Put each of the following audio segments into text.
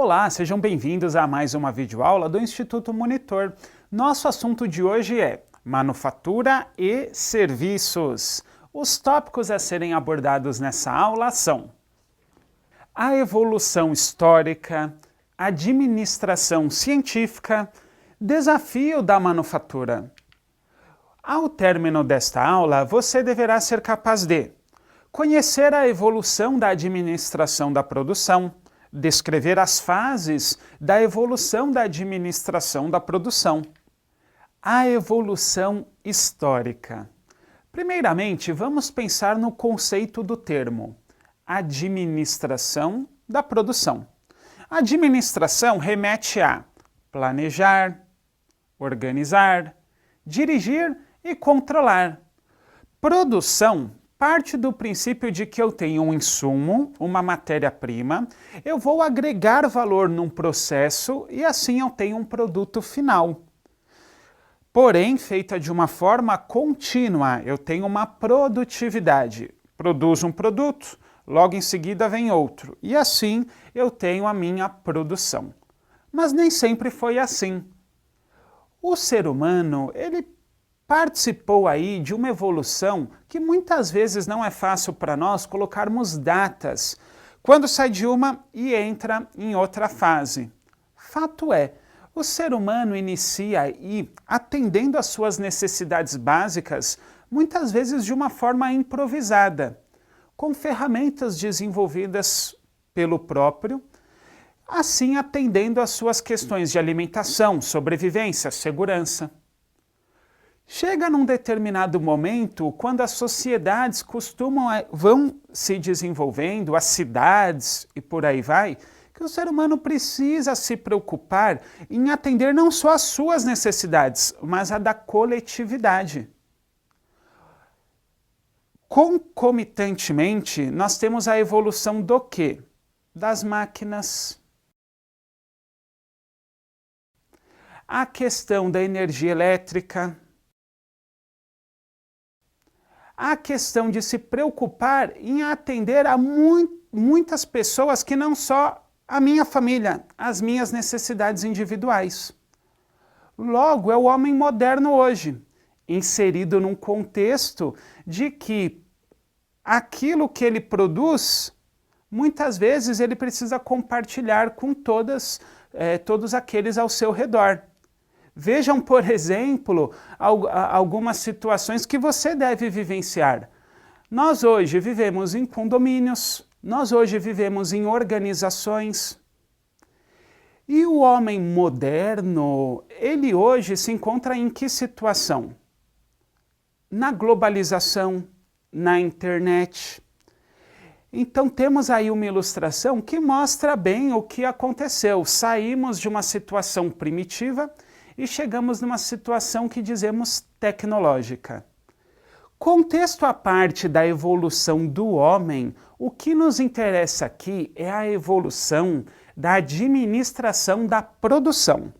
Olá, sejam bem-vindos a mais uma videoaula do Instituto Monitor. Nosso assunto de hoje é manufatura e serviços. Os tópicos a serem abordados nessa aula são a evolução histórica, administração científica, desafio da manufatura. Ao término desta aula, você deverá ser capaz de conhecer a evolução da administração da produção, descrever as fases da evolução da administração da produção. A evolução histórica. Primeiramente, vamos pensar no conceito do termo administração da produção. Administração remete a planejar, organizar, dirigir e controlar. Produção parte do princípio de que eu tenho um insumo, uma matéria-prima, eu vou agregar valor num processo e assim eu tenho um produto final. Porém, feita de uma forma contínua, eu tenho uma produtividade. Produzo um produto, logo em seguida vem outro, e assim eu tenho a minha produção. Mas nem sempre foi assim. O ser humano, ele participou aí de uma evolução que muitas vezes não é fácil para nós colocarmos datas, quando sai de uma e entra em outra fase. Fato é, o ser humano inicia aí atendendo às suas necessidades básicas, muitas vezes de uma forma improvisada, com ferramentas desenvolvidas pelo próprio, assim atendendo às suas questões de alimentação, sobrevivência, segurança. Chega num determinado momento, quando as sociedades vão se desenvolvendo, as cidades e por aí vai, que o ser humano precisa se preocupar em atender não só as suas necessidades, mas a da coletividade. Concomitantemente, nós temos a evolução do quê? Das máquinas. A questão da energia elétrica. A questão de se preocupar em atender a muitas pessoas que não só a minha família, as minhas necessidades individuais. Logo, é o homem moderno hoje, inserido num contexto de que aquilo que ele produz, muitas vezes ele precisa compartilhar com todos aqueles ao seu redor. Vejam, por exemplo, algumas situações que você deve vivenciar. Nós hoje vivemos em condomínios, nós hoje vivemos em organizações. E o homem moderno, ele hoje se encontra em que situação? Na globalização, na internet. Então temos aí uma ilustração que mostra bem o que aconteceu. Saímos de uma situação primitiva e chegamos numa situação que dizemos tecnológica. Contexto à parte da evolução do homem, o que nos interessa aqui é a evolução da administração da produção.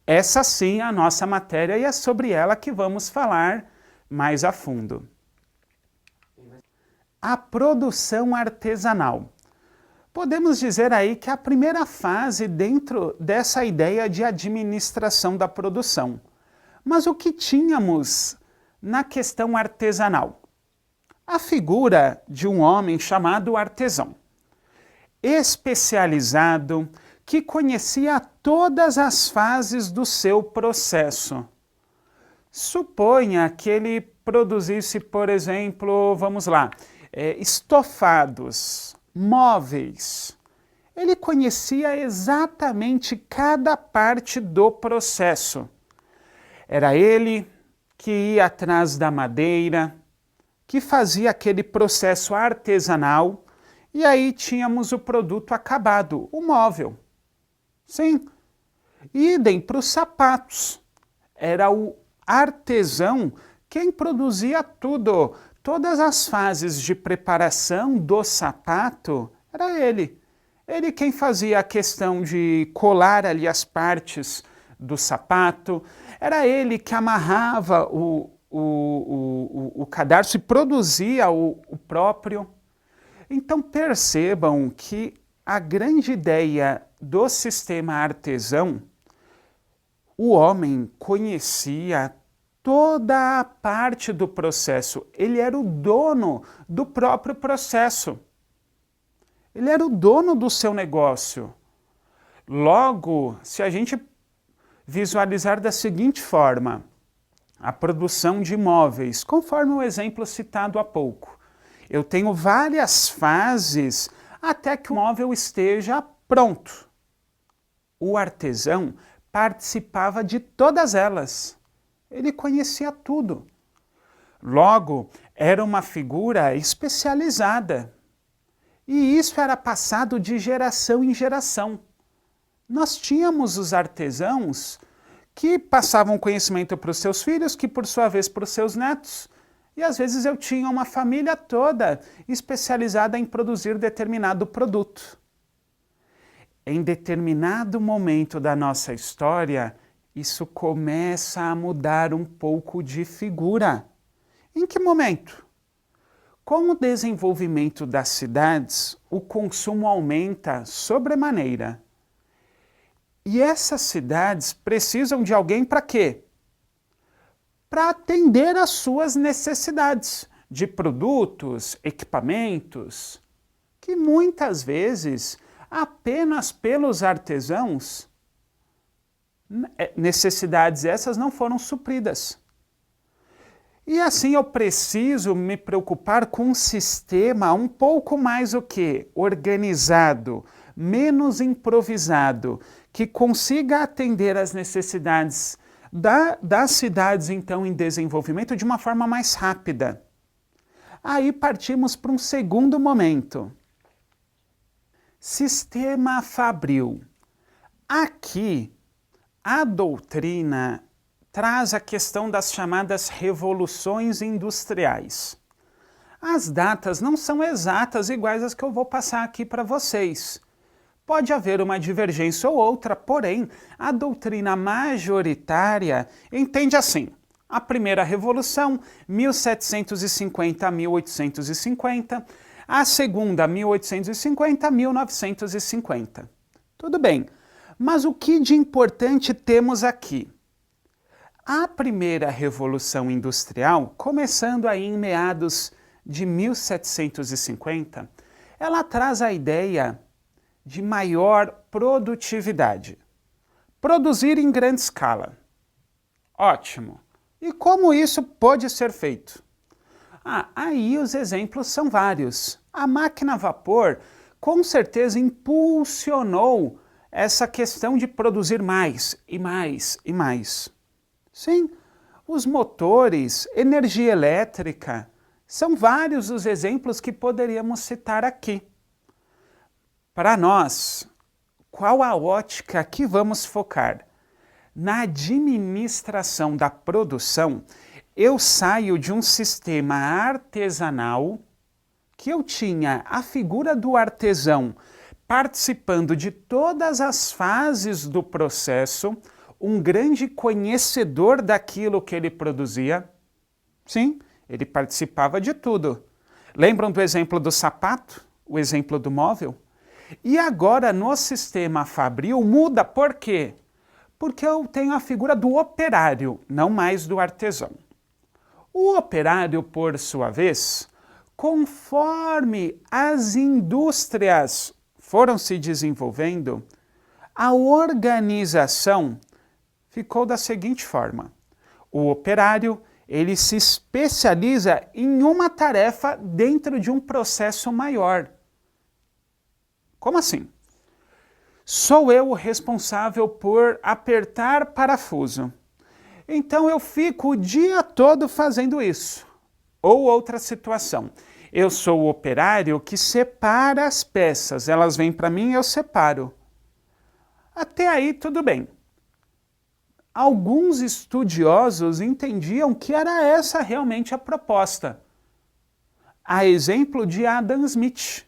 Essa sim é a nossa matéria e é sobre ela que vamos falar mais a fundo. A produção artesanal. Podemos dizer aí que é a primeira fase dentro dessa ideia de administração da produção. Mas o que tínhamos na questão artesanal? A figura de um homem chamado artesão, especializado, que conhecia todas as fases do seu processo. Suponha que ele produzisse, por exemplo, vamos lá, estofados, móveis. Ele conhecia exatamente cada parte do processo. Era ele que ia atrás da madeira, que fazia aquele processo artesanal, e aí tínhamos o produto acabado, o móvel. Sim. Idem para os sapatos. Era o artesão quem produzia tudo. Todas as fases de preparação do sapato, era ele. Ele quem fazia a questão de colar ali as partes do sapato, era ele que amarrava o cadarço e produzia o próprio. Então percebam que a grande ideia do sistema artesão, o homem conhecia toda a parte do processo. Ele era o dono do próprio processo. Ele era o dono do seu negócio. Logo, se a gente visualizar da seguinte forma, a produção de móveis, conforme o exemplo citado há pouco, eu tenho várias fases até que o móvel esteja pronto. O artesão participava de todas elas. Ele conhecia tudo. Logo, era uma figura especializada. E isso era passado de geração em geração. Nós tínhamos os artesãos que passavam conhecimento para os seus filhos, que por sua vez para os seus netos. E às vezes eu tinha uma família toda especializada em produzir determinado produto. Em determinado momento da nossa história, isso começa a mudar um pouco de figura. Em que momento? Com o desenvolvimento das cidades, o consumo aumenta sobremaneira. E essas cidades precisam de alguém para quê? Para atender às suas necessidades de produtos, equipamentos, que muitas vezes apenas pelos artesãos, necessidades essas não foram supridas. E assim eu preciso me preocupar com um sistema um pouco mais o quê? Organizado, menos improvisado, que consiga atender às necessidades das cidades então em desenvolvimento de uma forma mais rápida. Aí partimos para um segundo momento. Sistema fabril. Aqui, a doutrina traz a questão das chamadas revoluções industriais. As datas não são exatas iguais às que eu vou passar aqui para vocês. Pode haver uma divergência ou outra, porém, a doutrina majoritária entende assim. A primeira revolução, 1750 a 1850, a segunda, 1850 a 1950. Tudo bem, mas o que de importante temos aqui? A primeira revolução industrial, começando aí em meados de 1750, ela traz a ideia de maior produtividade. Produzir em grande escala. Ótimo. E como isso pode ser feito? Aí os exemplos são vários. A máquina a vapor com certeza impulsionou essa questão de produzir mais e mais e mais. Sim, os motores, energia elétrica, são vários os exemplos que poderíamos citar aqui. Para nós, qual a ótica que vamos focar? Na administração da produção, eu saio de um sistema artesanal que eu tinha a figura do artesão participando de todas as fases do processo, um grande conhecedor daquilo que ele produzia. Sim, ele participava de tudo. Lembram do exemplo do sapato? O exemplo do móvel? E agora no sistema fabril muda, por quê? Porque eu tenho a figura do operário, não mais do artesão. O operário, por sua vez, conforme as indústrias foram se desenvolvendo, a organização ficou da seguinte forma. O operário, ele se especializa em uma tarefa dentro de um processo maior. Como assim? Sou eu o responsável por apertar parafuso. Então eu fico o dia todo fazendo isso. Ou outra situação. Eu sou o operário que separa as peças. Elas vêm para mim e eu separo. Até aí tudo bem. Alguns estudiosos entendiam que era essa realmente a proposta. A exemplo de Adam Smith.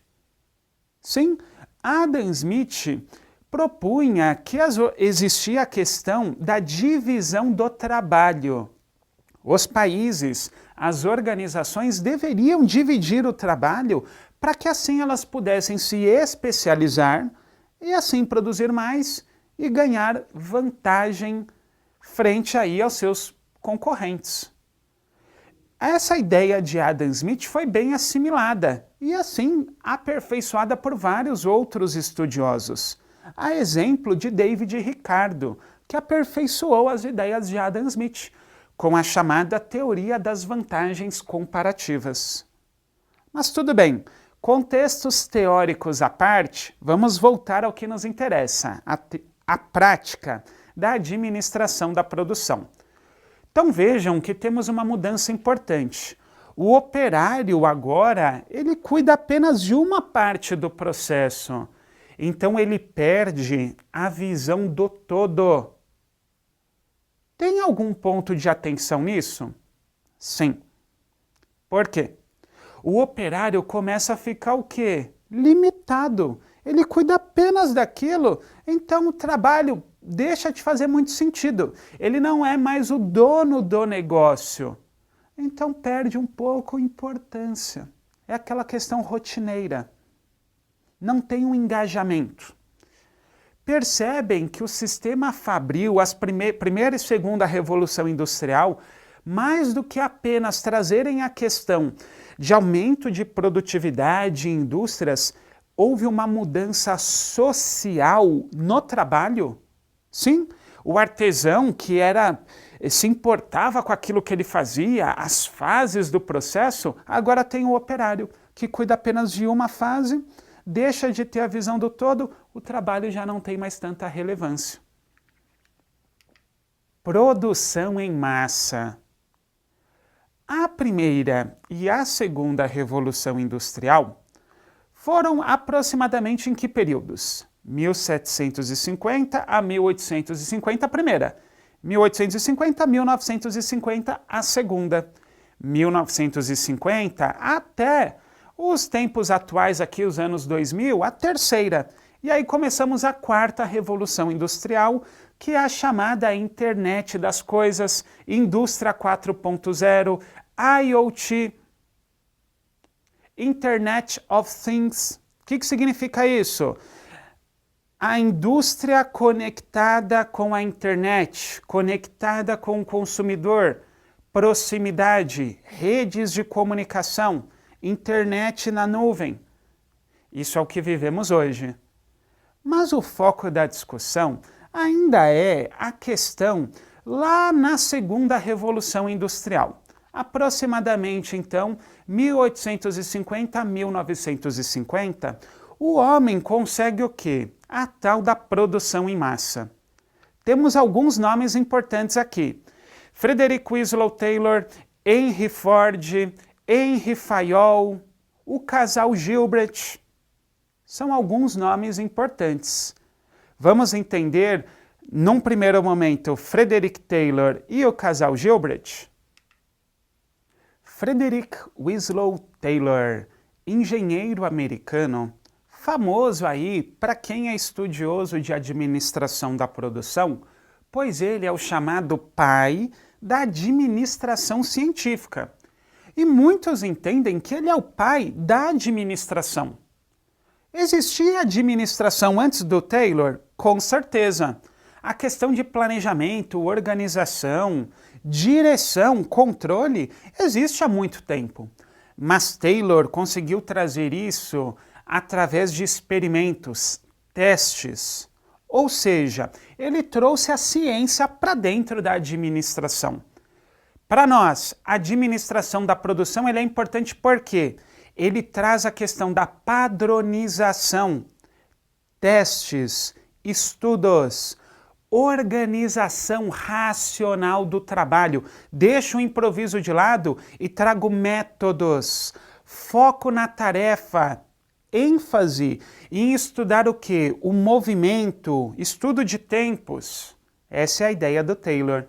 Sim, Adam Smith propunha que existia a questão da divisão do trabalho. Os países, as organizações deveriam dividir o trabalho para que assim elas pudessem se especializar e assim produzir mais e ganhar vantagem frente aí aos seus concorrentes. Essa ideia de Adam Smith foi bem assimilada e assim aperfeiçoada por vários outros estudiosos. A exemplo de David Ricardo, que aperfeiçoou as ideias de Adam Smith com a chamada teoria das vantagens comparativas. Mas tudo bem, contextos teóricos à parte, vamos voltar ao que nos interessa, a prática da administração da produção. Então vejam que temos uma mudança importante. O operário agora, ele cuida apenas de uma parte do processo. Então ele perde a visão do todo. Tem algum ponto de atenção nisso? Sim. Por quê? O operário começa a ficar o quê? Limitado. Ele cuida apenas daquilo, então o trabalho deixa de fazer muito sentido. Ele não é mais o dono do negócio. Então perde um pouco a importância. É aquela questão rotineira. Não tem um engajamento. Percebem que o sistema fabril, as primeira e segunda revolução industrial, mais do que apenas trazerem a questão de aumento de produtividade em indústrias, houve uma mudança social no trabalho? Sim, o artesão que se importava com aquilo que ele fazia, as fases do processo, agora tem o operário, que cuida apenas de uma fase, deixa de ter a visão do todo, o trabalho já não tem mais tanta relevância. Produção em massa. A primeira e a segunda revolução industrial foram aproximadamente em que períodos? 1750 a 1850 a primeira, 1850 a 1950 a segunda, 1950 até os tempos atuais aqui, os anos 2000, a terceira. E aí começamos a quarta revolução industrial, que é a chamada Internet das Coisas, Indústria 4.0, IoT, Internet of Things. O que significa isso? A indústria conectada com a internet, conectada com o consumidor, proximidade, redes de comunicação, internet na nuvem. Isso é o que vivemos hoje. Mas o foco da discussão ainda é a questão lá na segunda revolução industrial. Aproximadamente, então, 1850 a 1950, o homem consegue o quê? A tal da produção em massa. Temos alguns nomes importantes aqui. Frederick Winslow Taylor, Henry Ford, Henry Fayol, o casal Gilbert. São alguns nomes importantes. Vamos entender, num primeiro momento, Frederick Taylor e o casal Gilbert? Frederick Winslow Taylor, engenheiro americano, famoso aí para quem é estudioso de administração da produção, pois ele é o chamado pai da administração científica. E muitos entendem que ele é o pai da administração. Existia administração antes do Taylor? Com certeza. A questão de planejamento, organização, direção, controle, existe há muito tempo. Mas Taylor conseguiu trazer isso através de experimentos, testes. Ou seja, ele trouxe a ciência para dentro da administração. Para nós, a administração da produção é importante porque ele traz a questão da padronização, testes, estudos, organização racional do trabalho. Deixo o improviso de lado e trago métodos, foco na tarefa, ênfase em estudar o quê? O movimento, estudo de tempos. Essa é a ideia do Taylor.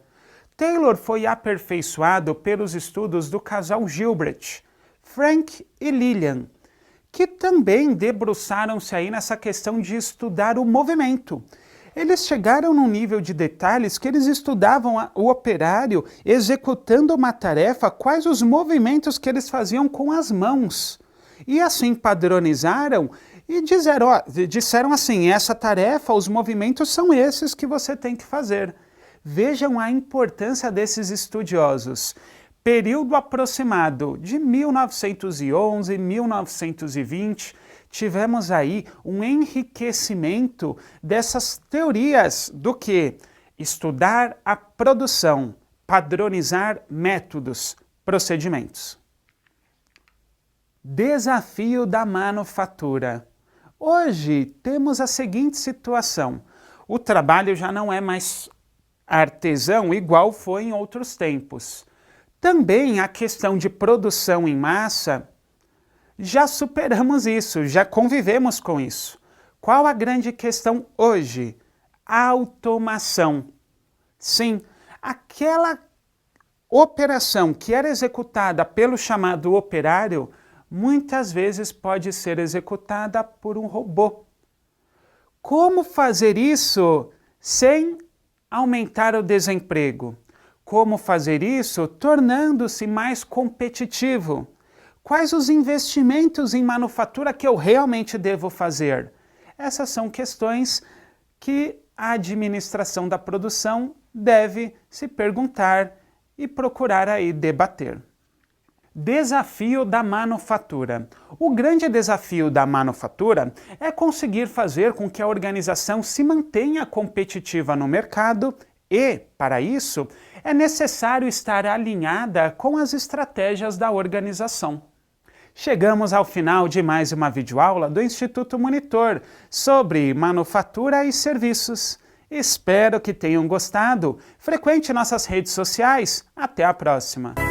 Taylor foi aperfeiçoado pelos estudos do casal Gilbert, Frank e Lillian, que também debruçaram-se aí nessa questão de estudar o movimento. Eles chegaram num nível de detalhes que eles estudavam o operário executando uma tarefa, quais os movimentos que eles faziam com as mãos. E assim padronizaram e disseram assim: essa tarefa, os movimentos são esses que você tem que fazer. Vejam a importância desses estudiosos. Período aproximado de 1911, 1920, tivemos aí um enriquecimento dessas teorias do que? Estudar a produção, padronizar métodos, procedimentos. Desafio da manufatura. Hoje temos a seguinte situação: o trabalho já não é mais artesão igual foi em outros tempos. Também a questão de produção em massa, já superamos isso, já convivemos com isso. Qual a grande questão hoje? A automação. Sim, aquela operação que era executada pelo chamado operário, muitas vezes pode ser executada por um robô. Como fazer isso sem aumentar o desemprego? Como fazer isso tornando-se mais competitivo? Quais os investimentos em manufatura que eu realmente devo fazer? Essas são questões que a administração da produção deve se perguntar e procurar aí debater. Desafio da manufatura. O grande desafio da manufatura é conseguir fazer com que a organização se mantenha competitiva no mercado e, para isso, é necessário estar alinhada com as estratégias da organização. Chegamos ao final de mais uma videoaula do Instituto Monitor sobre manufatura e serviços. Espero que tenham gostado. Frequente nossas redes sociais. Até a próxima!